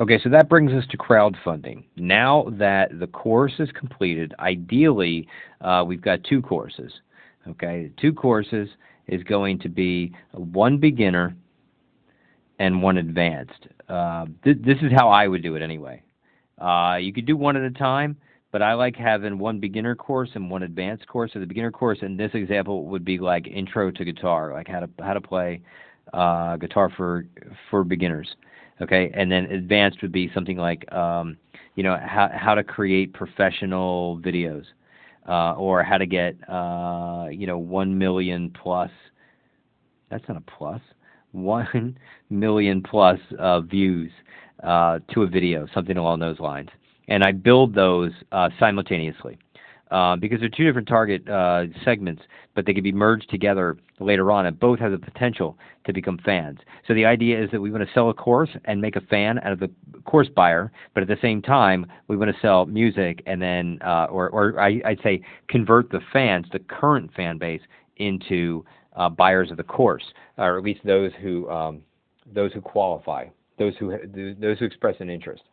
Okay, so that brings us to crowdfunding. Now that the course is completed, ideally, we've got two courses. Okay, two courses is going to be one beginner and one advanced. This is how I would do it anyway. You could do one at a time, but I like having one beginner course and one advanced course. So the beginner course in this example would be like intro to guitar, like how to play guitar for beginners. Okay, and then advanced would be something like how to create professional videos, or how to get 1 million plus. That's not a plus. 1 million plus views to a video, something along those lines. And I build those simultaneously because they're two different target segments, but they can be merged together later on, and both have the potential to become fans. So the idea is that we want to sell a course and make a fan out of the course buyer, but at the same time, we want to sell music and then, I'd say, convert the fans, the current fan base, into buyers of the course, or at least those who qualify, those who express an interest.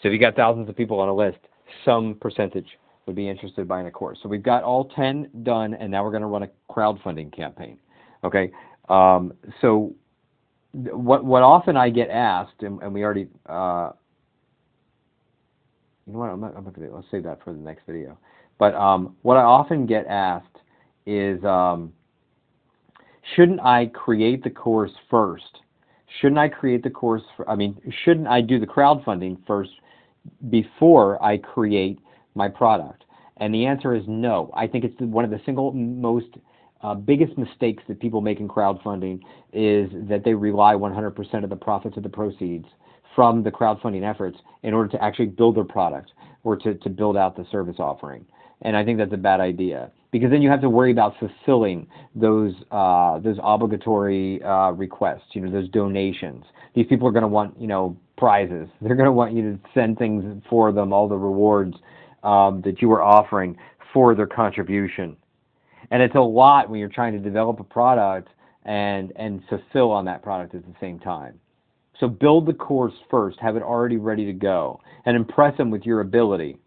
So if you got thousands of people on a list, some percentage would be interested in buying a course. So we've got all 10 done, and now we're going to run a crowdfunding campaign. Okay. So what often I get asked, and we already, you know what? I'm not gonna, let's save that for the next video. But what I often get asked is, shouldn't I create the course first? Shouldn't I create the course? Shouldn't I do the crowdfunding first before I create my product? And the answer is no. I think it's one of the single most biggest mistakes that people make in crowdfunding is that they rely 100% of the profits of the proceeds from the crowdfunding efforts in order to actually build their product or to build out the service offering. And I think that's a bad idea, because then you have to worry about fulfilling those obligatory requests, those donations. These people are going to want, prizes. They're going to want you to send things for them, all the rewards that you are offering for their contribution. And it's a lot when you're trying to develop a product and fulfill on that product at the same time. So build the course first, have it already ready to go, and impress them with your ability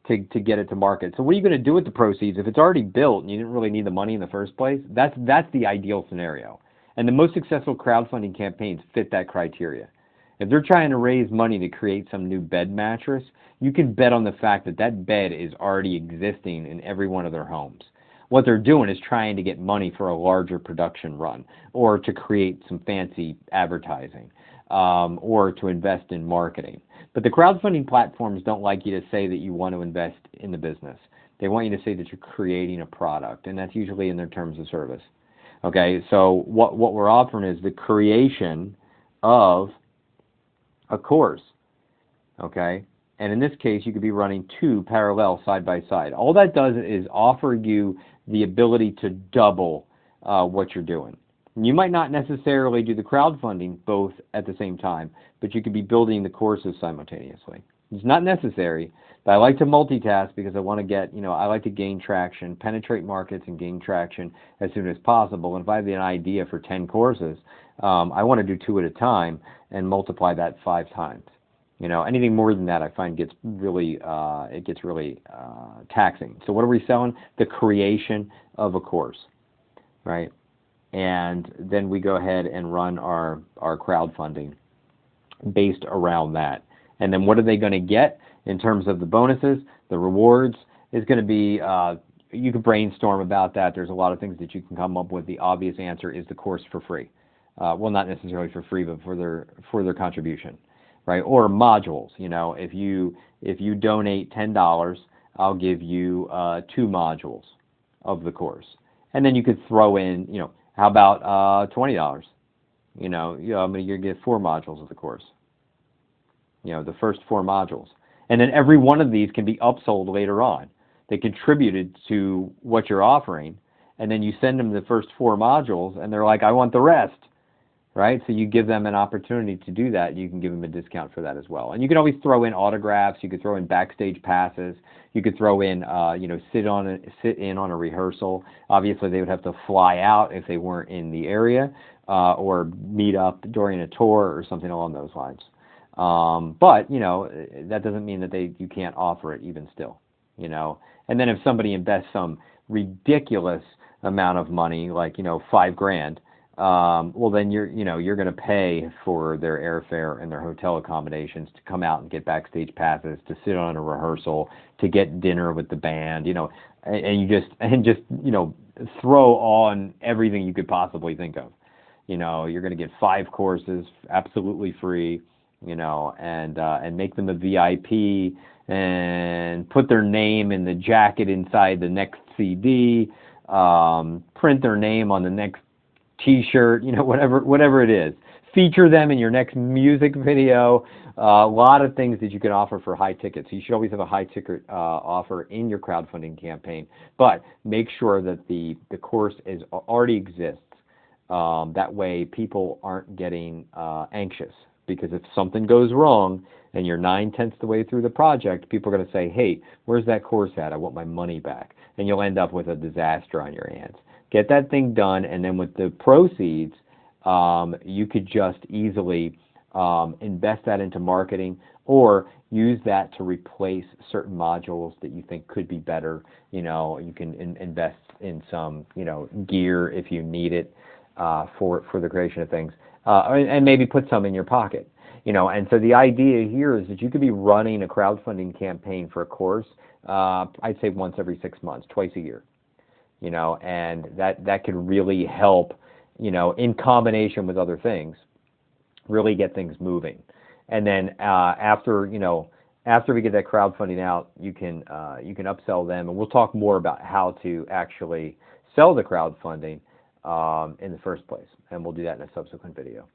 to get it to market. So what are you going to do with the proceeds if it's already built and you didn't really need the money in the first place? That's the ideal scenario. And the most successful crowdfunding campaigns fit that criteria. If they're trying to raise money to create some new bed mattress, you can bet on the fact that that bed is already existing in every one of their homes. What they're doing is trying to get money for a larger production run, or to create some fancy advertising, or to invest in marketing. But the crowdfunding platforms don't like you to say that you want to invest in the business. They want you to say that you're creating a product, and that's usually in their terms of service. Okay, so what we're offering is the creation of a course. Okay, and in this case, you could be running two parallel side by side. All that does is offer you the ability to double what you're doing. You might not necessarily do the crowdfunding both at the same time, but you could be building the courses simultaneously. It's not necessary, but I like to multitask because I want to get, I like to gain traction, penetrate markets and gain traction as soon as possible. And if I have an idea for 10 courses, I want to do 2 at a time and multiply that 5 times. Anything more than that I find gets really, taxing. So what are we selling? The creation of a course, right? And then we go ahead and run our crowdfunding based around that. And then what are they going to get in terms of the bonuses? The rewards is going to be, you can brainstorm about that. There's a lot of things that you can come up with. The obvious answer is the course for free. Well, not necessarily for free, but for their contribution, right? Or modules. If you donate $10, I'll give you 2 modules of the course. And then you could throw in, how about $20? I'm going to get 4 modules of the course. The first 4 modules. And then every one of these can be upsold later on. They contributed to what you're offering, and then you send them the first 4 modules, and they're like, I want the rest, right? So you give them an opportunity to do that. You can give them a discount for that as well. And you can always throw in autographs. You could throw in backstage passes. You could throw in, sit in on a rehearsal. Obviously, they would have to fly out if they weren't in the area, or meet up during a tour or something along those lines. But that doesn't mean that you can't offer it even still. And then if somebody invests some ridiculous amount of money, like 5 grand, well then you're going to pay for their airfare and their hotel accommodations to come out and get backstage passes, to sit on a rehearsal, to get dinner with the band, and just throw on everything you could possibly think of. You're going to get 5 courses absolutely free, and make them a VIP, and put their name in the jacket inside the next CD, print their name on the next T-shirt, whatever it is. Feature them in your next music video. A lot of things that you can offer for high tickets. You should always have a high ticket offer in your crowdfunding campaign, but make sure that the course already exists. That way people aren't getting anxious, because if something goes wrong and you're 9/10 the way through the project, people are going to say, hey, where's that course at? I want my money back. And you'll end up with a disaster on your hands. Get that thing done, and then with the proceeds, you could just easily invest that into marketing, or use that to replace certain modules that you think could be better. You can invest in some gear if you need it for the creation of things, and maybe put some in your pocket. And so the idea here is that you could be running a crowdfunding campaign for a course, I'd say once every 6 months, twice a year. And that could really help, in combination with other things, really get things moving. And then after we get that crowdfunding out, you can upsell them, and we'll talk more about how to actually sell the crowdfunding in the first place, and we'll do that in a subsequent video.